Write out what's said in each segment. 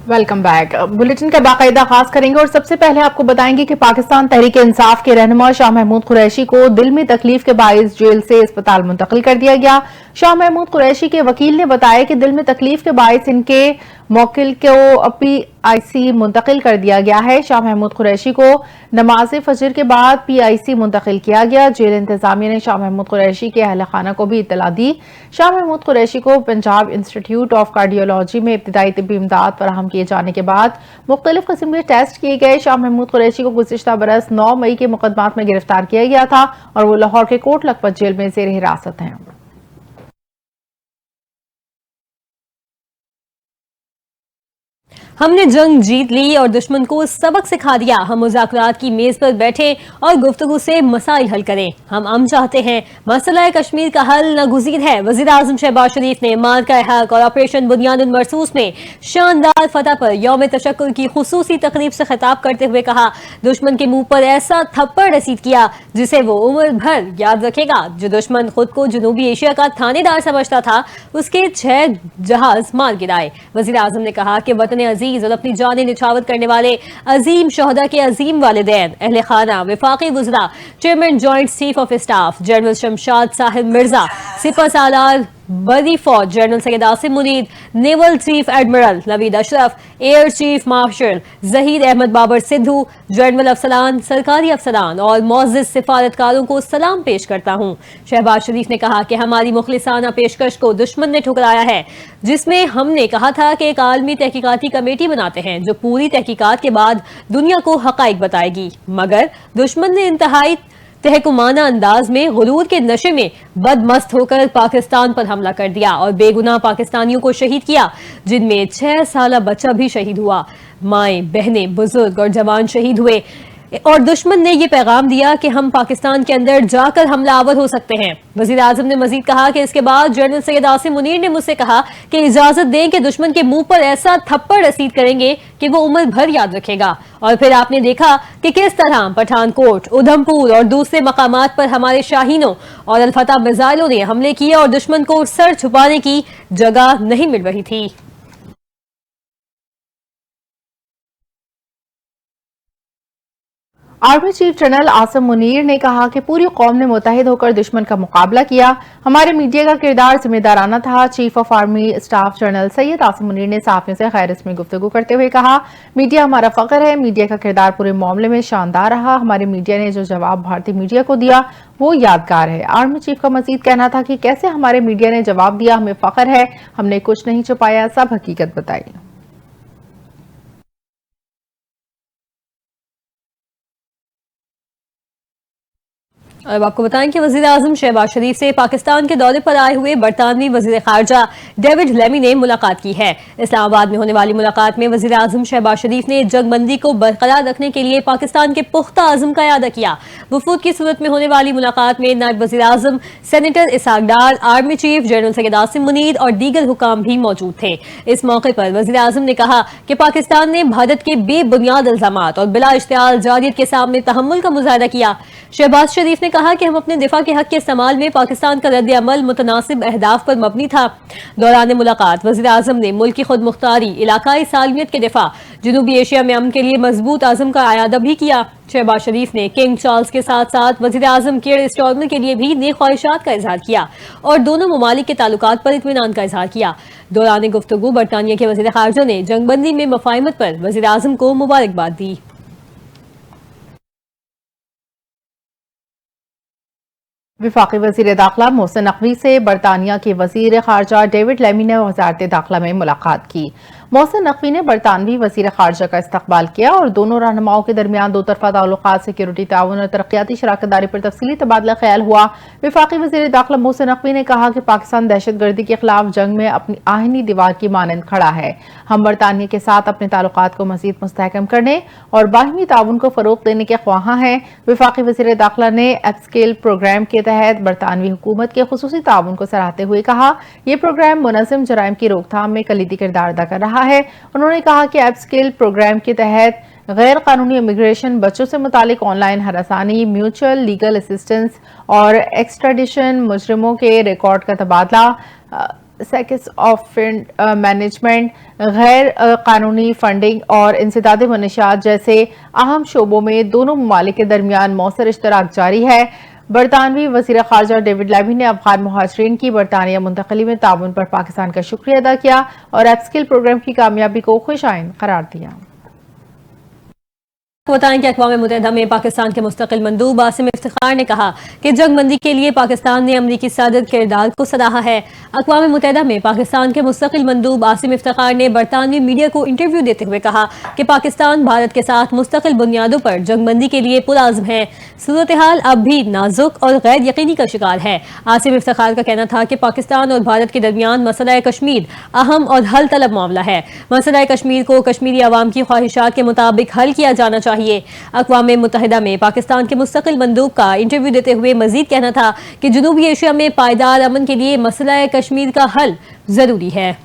Welcome back. Bulletin का बाकायदा आगाज करेंगे और सबसे पहले आपको बताएंगे कि पाकिस्तान तहरीक इंसाफ के रहनुमा शाह महमूद कुरैशी को दिल में तकलीफ के बाइस जेल से अस्पताल मुंतकिल कर दिया गया। शाह महमूद कुरैशी के वकील ने बताया कि दिल में तकलीफ के बाइस इनके मौकिल को PIC मुंतकिल कर दिया गया है। शाह महमूद कुरैशी को नमाज फजर के बाद PIC मुंतकिल किया गया। जेल इंतजामिया ने शाह महमूद कुरैशी के अहल खाना को भी इत्तला दी। शाह महमूद कुरैशी को पंजाब इंस्टीट्यूट ऑफ कार्डियोलॉजी में इब्तिदाई तिब्बी इमदाद फराहम किए जाने के बाद मुख्तलिफ किस्म के टेस्ट किए गए। शाह महमूद कुरैशी को गुज़िश्ता बरस 9 मई के मुकदमात में गिरफ्तार किया गया था और वो लाहौर के कोट लखपत जेल में ज़ेर हिरासत हैं। हमने जंग जीत ली और दुश्मन को सबक सिखा दिया। हम मुज़ाकरात की मेज पर बैठे और गुफ्तगू से मसाइल हल करें। हम अमन चाहते हैं, मसला कश्मीर का हल नागुज़ीर है। वज़ीर आज़म शहबाज शरीफ ने मार्का हक और ऑपरेशन बुनियादुल मरसूस में शानदार फतह पर यौम तशक्कुर की खुसूसी तकरीब से खिताब करते हुए कहा, दुश्मन के मुंह पर ऐसा थप्पड़ रसीद किया जिसे वो उम्र भर याद रखेगा। जो दुश्मन खुद को जनूबी एशिया का थानेदार समझता था, उसके 6 जहाज मार गिराए। वज़ीर आज़म ने कहा कि वतन अजीज और अपनी जानें निछावर करने वाले अजीम शोहदा के अजीम वालिदैन, अहले खाना, वफाकी वज़रा, chairman joint chief of staff general Shamshad साहिब मिर्जा, सिपह सालार बड़ी फौज general Syed Asim Munir, naval chief admiral Naveed Ashraf, air chief marshal Zaheer Ahmed Babar Sidhu, general अफसरान, सरकारी अफसरान और मोअज़्ज़िज़ सिफारतकारों को सलाम पेश करता हूँ। शहबाज शरीफ ने कहा कि हमारी मुखलिसाना पेशकश को दुश्मन ने ठुकराया है, जिसमें हमने कहा था कि एक आलमी तहकीकाती कमेटी बनाते हैं जो पूरी तहकीकात के बाद दुनिया को हकाइक बताएगी, मगर दुश्मन ने इंतहाई तहकुमाना अंदाज में गुरूर के नशे में बदमस्त होकर पाकिस्तान पर हमला कर दिया और बेगुनाह पाकिस्तानियों को शहीद किया, जिनमें 6 साल बच्चा भी शहीद हुआ। माएं, बहनें, बुजुर्ग और जवान शहीद हुए और दुश्मन ने यह पैगाम दिया कि हम पाकिस्तान के अंदर जाकर हमलावर हो सकते हैं। वजीर आजम ने मजीद कहा कि इसके बाद जनरल सैयद आसिम मुनीर ने मुझसे कहा कि इजाजत दें कि दुश्मन के मुंह पर ऐसा थप्पड़ रसीद करेंगे कि वो उम्र भर याद रखेगा। और फिर आपने देखा कि किस तरह पठानकोट, उधमपुर और दूसरे मकामात पर हमारे शाहीनों और अल-फतह मिसाइलों ने हमले किए और दुश्मन को सर छुपाने की जगह नहीं मिल रही थी। Army chief general Asim Munir ने कहा कि पूरी कौम ने मुत्तहिद होकर दुश्मन का मुकाबला किया। हमारे मीडिया का किरदार जिम्मेदाराना था। Chief of army staff general Syed Asim Munir ने सहाफियों से खैर इसमें गुफ्तगू करते हुए कहा, मीडिया हमारा फख्र है। मीडिया का किरदार पूरे मामले में शानदार रहा। हमारे मीडिया ने जो जवाब भारतीय मीडिया को दिया वो यादगार है। आर्मी चीफ का मजीद कहना था कि कैसे हमारे मीडिया ने जवाब दिया, हमें फख्र है। हमने कुछ नहीं छुपाया, सब हकीकत बताई। अब आपको बताएं कि वज़ीर आज़म शहबाज शरीफ से पाकिस्तान के दौरे पर आए हुए बरतानवी वज़ीर ख़ारजा डेविड लेमी ने मुलाकात की है। इस्लामाबाद में होने वाली मुलाकात में वज़ीर आज़म शहबाज शरीफ ने जंगबंदी को बरकरार रखने के लिए पाकिस्तान के पुख्ता अज़्म का इआदा किया। वफूद की सूरत में होने वाली मुलाकात में नायब वज़ीर आज़म senator Ishaq Dar, army chief general Syed Asim Munir और दीगर हुकाम भी मौजूद थे। इस मौके पर वज़ीर आज़म ने कहा कि पाकिस्तान ने भारत के बेबुनियाद इल्ज़ामात और बिला इश्तियाल जारियत के सामने तहम्मुल का मुजाहिदा किया। शहबाज शरीफ ने कहा कि हम अपने दिफा के हक के इस्तेमाल में पाकिस्तान का रद्द अमल मुतनासिब अहदाफ पर मबनी था। दौरान मुलाकात वज़ीर आज़म ने मुल्क की खुद मुख्तारी, इलाकाई सालमियत के दिफा, जनूबी एशिया में अमन के लिए मजबूत आज़म का इआदा भी किया। शहबाज शरीफ ने किंग चार्ल्स के साथ साथ वज़ीर आज़म केयर स्टारमर के लिए भी नेक ख्वाहिशात का इजहार किया और दोनों ममालिक के ताल्लुकात पर इत्मीनान का इजहार किया। दौरान गुफ्तगू बरतानिया के वज़ीर ख़ारजा ने जंगबंदी में मफाहिमत पर वज़ीर आज़म को मुबारकबाद दी। वफाकी वज़ीर दाखिला मोहसिन नकवी से बरतानिया के वज़ीर ख़ारजा डेविड लेमी ने वज़ारत दाखिला में मुलाकात की। मोहसिन नकवी ने बरतानवी वज़ीर ख़ारजा का इस्तकबाल किया और दोनों रहनुमाओं के दरमियान दो तरफ़ा ताल्लुकात, सिक्योरिटी ताउन और तरक्याती शराकतदारी पर तफसीली तबादला ख्याल हुआ। वफाकी वज़ीर दाखिला मोहसिन नकवी ने कहा कि पाकिस्तान दहशतगर्दी के खिलाफ जंग में अपनी आहिनी दीवार की मानंद खड़ा है। हम बरतानिया के साथ अपने ताल्लुकात को मज़ीद मुस्तहकम करने और बाहमी ताउन को फ़रोग़ देने के ख्वाहां हैं। वफाकी वज़ीर दाखिला ने अपस्केल प्रोग्राम के तहत बरतानवी हुकूमत के खुसूसी ताउन को सराहते हुए कहा, यह प्रोग्राम मुनज़्ज़म जराइम की रोकथाम में कलीदी किरदार अदा कर रहा है। उन्होंने कहा कि अपस्केल प्रोग्राम के तहत गैर कानूनी इमिग्रेशन, बच्चों से मुतालिक ऑनलाइन हरासानी, म्यूचुअल लीगल असिस्टेंस और एक्सट्राडिशन, मुजरिमों के रिकॉर्ड का तबादला, सेक्स ऑफ मैनेजमेंट, गैर कानूनी फंडिंग और इंसदाद मनशियात जैसे अहम शोबों में दोनों ममालिक के दरमियान मौसर इश्तराक जारी है। बरतानवी वज़ीर ख़ारजा डेविड लैमी ने अफगान मुहाजिरीन की बरतानिया मुंतकली में ताउन पर पाकिस्तान का शुक्रिया अदा किया और अपस्किल प्रोग्राम की कामयाबी को खुशाइन करार दिया। बताएं कि अक़वाम मुत्तहिदा में पाकिस्तान के मुस्तकिल मंदूब आसिम इफ्तिखार ने कहा कि जंगबंदी के लिए पाकिस्तान ने अमरीकी सदर किरदार को सराहा है। अक़वाम मुत्तहिदा में पाकिस्तान के मुस्तकिल मंदूब आसिम इफ्तिखार ने बरतानवी मीडिया को इंटरव्यू देते हुए कहा कि पाकिस्तान भारत के साथ मुस्तकिल बुनियादों पर जंगबंदी के लिए पुरआज़्म है। सूरत हाल अब भी नाजुक और गैर यकीनी का शिकार है। आसिम इफ्तिखार का कहना था कि पाकिस्तान और भारत के दरमियान मसला कश्मीर अहम और हल तलब मामला है। मसला कश्मीर को कश्मीरी अवाम की ख्वाहिशात के मुताबिक हल किया जाना चाहिए। अक़वाम मुत्तहिदा में पाकिस्तान के मुस्तकिल मंदूब का इंटरव्यू देते हुए मजीद कहना था कि जनूबी एशिया में पायदार अमन के लिए मसला कश्मीर का हल जरूरी है।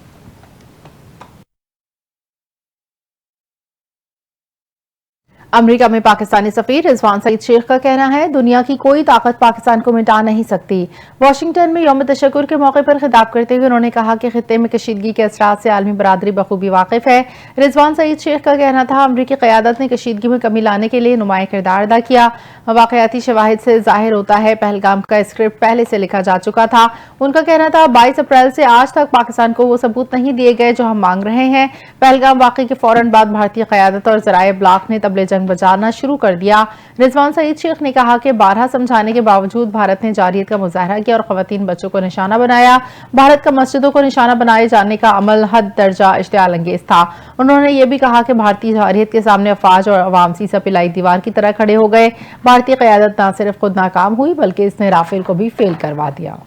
अमेरिका में पाकिस्तानी सफीर रिजवान सईद शेख का कहना है, दुनिया की कोई ताकत पाकिस्तान को मिटा नहीं सकती। वाशिंगटन में यौम तशक्कुर के मौके पर खिताब करते हुए उन्होंने कहा कि खित्ते में कशीदगी के असरात से आलमी बरादरी बखूबी वाकिफ है। रिजवान सईद शेख का कहना था, अमरीकी क़यादत ने कशीदगी में कमी लाने के लिए नुमाया किरदार अदा किया। वाक़याती शवाहिद से जाहिर होता है पहलगाम का स्क्रिप्ट पहले से लिखा जा चुका था। उनका कहना था, 22 अप्रैल से आज तक पाकिस्तान को वो सबूत नहीं दिए गए जो हम मांग रहे हैं। पहलगाम वाक़े के फौरन बाद भारतीय क़यादत और ज़राए ब्लाक ने तबले जंग बजाना शुरू कर दिया। रिजवान सईद शेख ने कहा कि बारहा समझाने के बावजूद भारत ने जारियत का मुजाहरा किया और खवातीन बच्चों को निशाना बनाया। भारत का मस्जिदों को निशाना बनाए जाने का अमल हद दर्जा इश्तियाल अंगेज था। उन्होंने ये भी कहा कि भारतीय जारियत के सामने अफवाज और अवाम सीसा पिलाई दीवार की तरह खड़े हो गए। भारतीय क़यादत न सिर्फ खुद नाकाम हुई बल्कि इसने राफेल को भी फेल करवा दिया।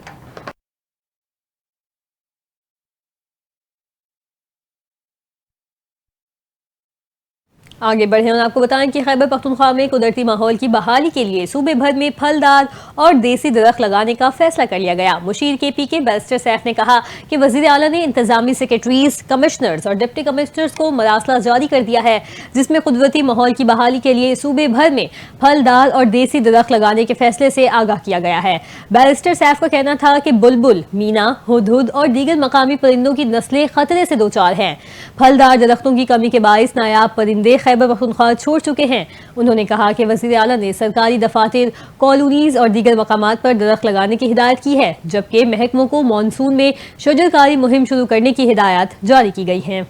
आगे बढ़े और आपको बताएं कि खैबर पख्तूनख्वा में कुदरती माहौल की बहाली के लिए सूबे भर में फलदार और देसी दरख्त लगाने का फैसला कर लिया गया। मुशीर KP के बैरिस्टर सैफ ने कहा कि वजीर आला ने इंतजामी सेक्रेटरीज, कमिश्नर्स और डिप्टी कमिश्नर्स को मरासला जारी कर दिया है, जिसमें कुदरती माहौल की बहाली के लिए सूबे भर में फलदार और देसी दरख्त लगाने के फैसले से आगाह किया गया है। बैरिस्टर सैफ का कहना था कि बुलबुल, मीना, हुदहुद और दीगर मकामी परिंदों की नस्लें खतरे से दो चार हैं। फलदार दरख्तों की कमी के बायस नायाब परिंदे खैबर पख्तूनख्वा छोड़ चुके हैं। उन्होंने कहा कि वज़ीर आला ने सरकारी दफातर, कॉलोनीज और दीगर मकामात पर दरख्त लगाने की हिदायत की है, जबकि महकमों को मानसून में शजरकारी मुहिम शुरू करने की हिदायत जारी की गई है।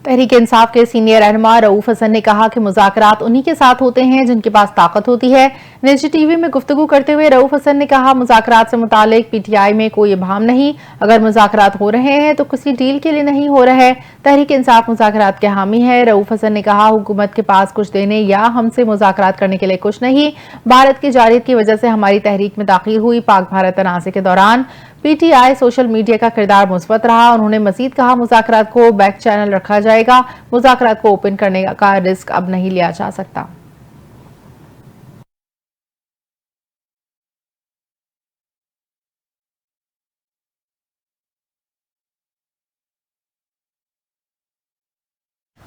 तहरीक इंसाफ के सीनियर रहनुमा रऊफ हसन ने कहा कि मुज़ाकरात उन्हीं के साथ होते हैं जिनके पास ताकत होती है। निजी टीवी में गुफ्तगू करते हुए रऊफ हसन ने कहा, मुज़ाकरात से मुतालिक PTI में कोई इबाम नहीं। अगर मुज़ाकरात हो रहे हैं तो किसी डील के लिए नहीं हो रहे। तहरीक इंसाफ मुज़ाकरात के हामी है। रऊफ हसन ने कहा, हुकूमत के पास कुछ देने या हमसे मुज़ाकरात करने के लिए कुछ नहीं। भारत की जारियत की वजह से हमारी तहरीक में ताख़ीर हुई। पाक भारत तनाज़े के दौरान PTI सोशल मीडिया का किरदार मुस्बत रहा। उन्होंने मजीद कहा, मुज़ाकरात को बैक चैनल रखा जाएगा। मुज़ाकरात को ओपन करने का रिस्क अब नहीं लिया जा सकता।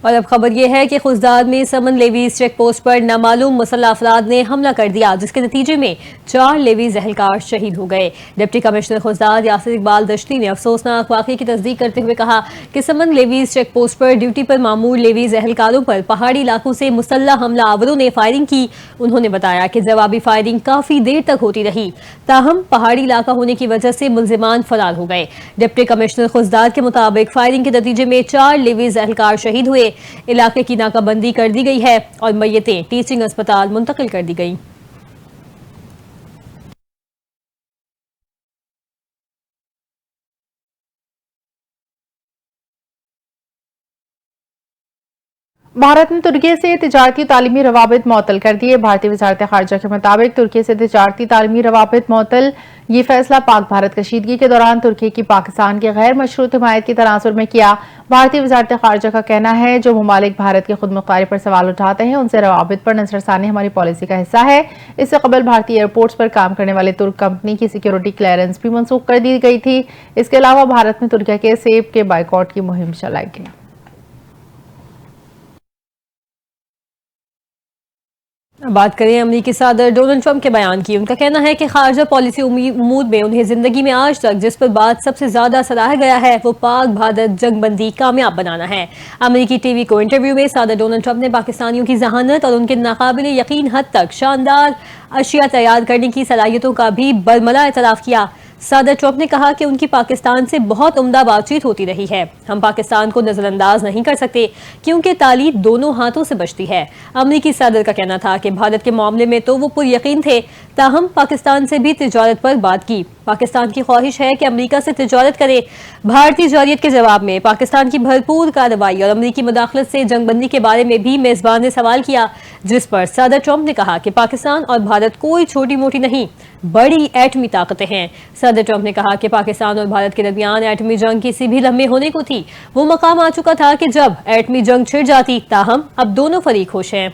और अब खबर यह है कि खुजदार में समन लेवीज चेक पोस्ट पर नामालूम मुसल्लह अफराद ने हमला कर दिया, जिसके नतीजे में 4 लेवीज एहलकार शहीद हो गए। डिप्टी कमिश्नर खुजदार यासिर इकबाल दश्ती ने अफसोसनाक वाक़े की तस्दीक करते हुए कहा कि समन लेवीज चेक पोस्ट पर ड्यूटी पर मामूर लेवीज एहलकारों पर पहाड़ी इलाकों से मुसल्लह हमला आवरों ने फायरिंग की। उन्होंने बताया कि जवाबी फायरिंग काफी देर तक होती रही, ताहम पहाड़ी इलाका होने की वजह से मुल्जिमान फरार हो गए। डिप्टी कमिश्नर खुजदार के मुताबिक फायरिंग के नतीजे में 4 लेवीज एहलकार शहीद हुए। इलाके की नाकाबंदी कर दी गई है और मैयतें टीचिंग अस्पताल मुंतकिल कर दी गई। भारत ने तुर्की से तिजारती तालीमी रवाबित मअतल कर दिए। भारतीय वज़ारत ख़ारजा के मुताबिक तुर्की से तिजारती तालीमी रवाबित मअतल। ये फैसला पाक भारत कशीदगी के दौरान तुर्की की पाकिस्तान की गैर मशरूत हिमायत की तनाजुर में किया। भारतीय वज़ारत ख़ारजा का कहना है, जो ममालिक भारत की खुद मुख्तारी पर सवाल उठाते हैं उनसे रवाबित पर नज़रसानी हमारी पॉलिसी का हिस्सा है। इससे कबल भारतीय एयरपोर्ट्स पर काम करने वाले तुर्क कंपनी की सिक्योरिटी क्लियरेंस भी मनसूख कर दी गई थी। इसके अलावा भारत में तुर्की के सेब के बाइकआउट की मुहिम चलाई गई। बात करें अमेरिकी सदर डोनाल्ड ट्रंप के बयान की। उनका कहना है कि खारजा पॉलिसी उमूद में उन्हें जिंदगी में आज तक जिस पर बात सबसे ज्यादा सराहा गया है वो पाक भारत जंगबंदी कामयाब बनाना है। अमेरिकी टीवी को इंटरव्यू में सदर डोनाल्ड ट्रंप ने पाकिस्तानियों की जहानत और उनके नाकाबिले यकीन हद तक शानदार अशिया तैयार करने की सलाहियतों का भी बरमला एतराफ किया। सदर ट्रंप ने कहा कि उनकी पाकिस्तान से बहुत उम्दा बातचीत होती रही है। हम पाकिस्तान को नजरअंदाज नहीं कर सकते क्योंकि ताली दोनों हाथों से बचती है। अमेरिकी सदर का कहना था कि भारत के मामले में तो वो पुरयकीन थे, ताहम पाकिस्तान से भी तिजारत पर बात की। पाकिस्तान की ख्वाहिश है कि अमेरिका से तिजारत करे। भारतीय जारियत के जवाब में पाकिस्तान की भरपूर कार्रवाई और अमेरिकी मुदाखलत से जंगबंदी के बारे में भी मेजबान ने सवाल किया, जिस पर सदर ट्रंप ने कहा कि पाकिस्तान और भारत कोई छोटी मोटी नहीं, बड़ी एटमी ताकतें हैं। सदर ट्रंप ने कहा कि पाकिस्तान और भारत के दरमियान एटमी जंग किसी भी लम्हे होने को थी। वो मकाम आ चुका था कि जब एटमी जंग छिड़ जाती, ताहम अब दोनों फरीक खुश हैं।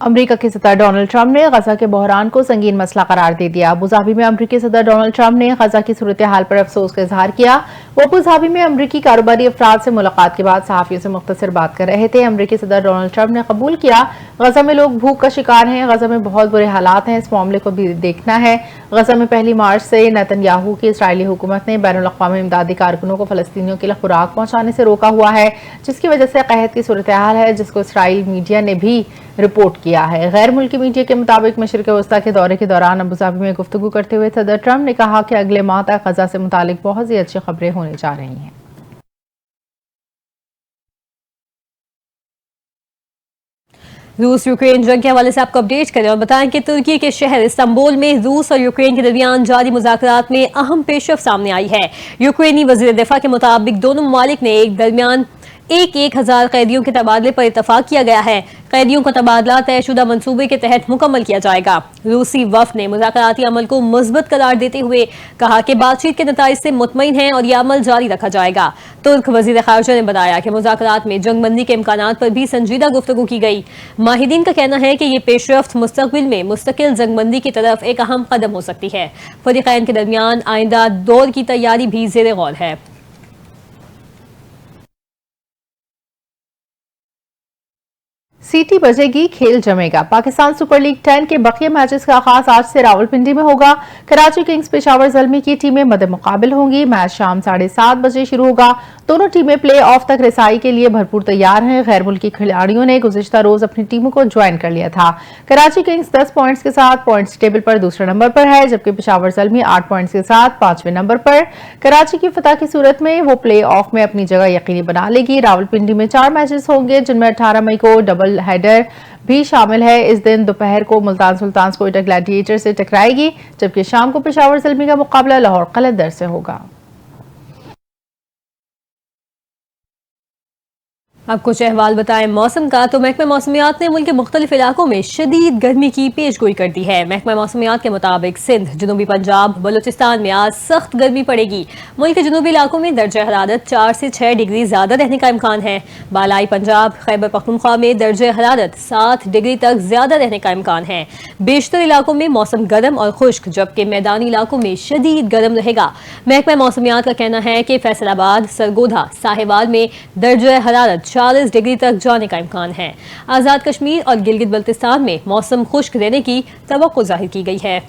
अमेरिका के सदर डोनाल्ड ट्रंप ने गजा के बहरान को संगीन मसला करार दे दिया। अबूधाबी में अमेरिकी सदर डोनाल्ड ट्रंप ने गजा की सूरत हाल पर अफसोस का इजहार किया। वो अबूधाबी में अमेरिकी कारोबारी अफराद से मुलाकात के बाद सहाफियों से मुख्तसर बात कर रहे थे। अमेरिकी सदर डोनाल्ड ट्रंप ने कबूल किया गजा में लोग भूख का शिकार हैं, गजा में बहुत बुरे हालात हैं, इस मामले को भी देखना है। गजा में 1 मार्च से नेतन्याहू की इसराइली हुकूमत ने बैनुल अक़वामी इमदादी कारकुनों को फलस्तीनियों के लिए खुराक पहुंचाने से रोका हुआ है, जिसकी वजह से कहत की सूरत हाल है, जिसको इसराइल मीडिया ने भी रिपोर्ट किया है। गैर मुल्की मीडिया के मुताबिक मशरिक़ वस्ता के दौरे के दौरान अबूधाबी में गुफ्तगू करते हुए सदर ट्रंप ने कहा कि अगले माह तक गजा से मुतालिक बहुत सी अच्छी खबरें होने जा रही हैं। रूस यूक्रेन जंग के हवाले से आपको अपडेट करें और बताएं कि तुर्की के शहर इस्तांबुल में रूस और यूक्रेन के दरमियान जारी मुज़ाकरात में अहम पेशरफ्त सामने आई है। यूक्रेनी वज़ीर दिफा के मुताबिक दोनों ममालिक ने एक दरमियान 1,000 कैदियों के तबादले पर इतफाक किया गया है। कैदियों का तबादला तयशुदा मंसूबे के तहत मुकम्मल किया जाएगा। रूसी वफ़द ने मुज़ाकराती अमल को मुस्बत करार देते हुए कहा कि बातचीत के नताइज से मुतमईन हैं और यह अमल जारी रखा जाएगा। तुर्क वज़ीर ख़ारजा ने बताया कि मुज़ाकरात में जंगबंदी के इम्कानात पर भी संजीदा गुफ्तगू की गई। माहिदीन का कहना है कि ये पेशरफ्त मुस्तक़बिल में मुस्तकिल जंगबंदी की तरफ एक अहम कदम हो सकती है। फ़रीक़ैन के दरमियान आइंदा दौर की तैयारी भी ज़ेर गौर है। सीटी बजेगी, खेल जमेगा। पाकिस्तान सुपर लीग 10 के बकिया मैचेस का आगाज आज से रावलपिंडी में होगा। कराची किंग्स पेशावर ज़ल्मी की टीमें मद मुकाबिल होंगी। मैच शाम 7:30 बजे शुरू होगा। दोनों टीमें प्ले ऑफ तक रसाई के लिए भरपूर तैयार हैं। गैर मुल्की खिलाड़ियों ने गुज़िश्ता रोज अपनी टीमों को ज्वाइन कर लिया था। कराची किंग्स 10 पॉइंट्स के साथ पॉइंट्स टेबल पर दूसरे नंबर पर है, जबकि पेशावर ज़ल्मी 8 पॉइंट्स के साथ 5वें नंबर पर। कराची की फतह की सूरत में वो प्ले ऑफ में अपनी जगह यकीनी बना लेगी। रावलपिंडी में 4 मैचेस होंगे, जिनमें 18 मई को डबल हेडर भी शामिल है। इस दिन दोपहर को मुल्तान सुल्तान्स कोयटा ग्लैडिएटर से टकराएगी, जबकि शाम को पेशावर ज़ल्मी का मुकाबला लाहौर कलंदर से होगा। अब कुछ अहवाल बताएं मौसम का। तो महकमा मौसमियात ने मुल्क के मुख्तलिफ इलाकों में शदीद गर्मी की पेशगोई कर दी है। महकमा मौसमियात के मुताबिक सिंध, जनूबी पंजाब, बलूचिस्तान में आज सख्त गर्मी पड़ेगी। मुल्क के जनूबी इलाकों में दर्जा हरारत 4 से 6 डिग्री ज्यादा रहने का इम्कान है। बालाई पंजाब, खैबर पख्तूनख्वा में दर्जा हरारत 7 डिग्री तक ज्यादा रहने का इम्कान है। बेशतर इलाकों में मौसम गर्म और खुश्क, जबकि मैदानी इलाकों में शदीद गर्म रहेगा। महकमा मौसमियात का कहना है कि फैसलाबाद, सरगोधा, साहिवाल में दर्जा हरारत 40 डिग्री तक जाने का इम्कान है। आजाद कश्मीर और गिलगित बल्तिस्तान में मौसम खुश्क रहने की तवक्को जाहिर की गई है।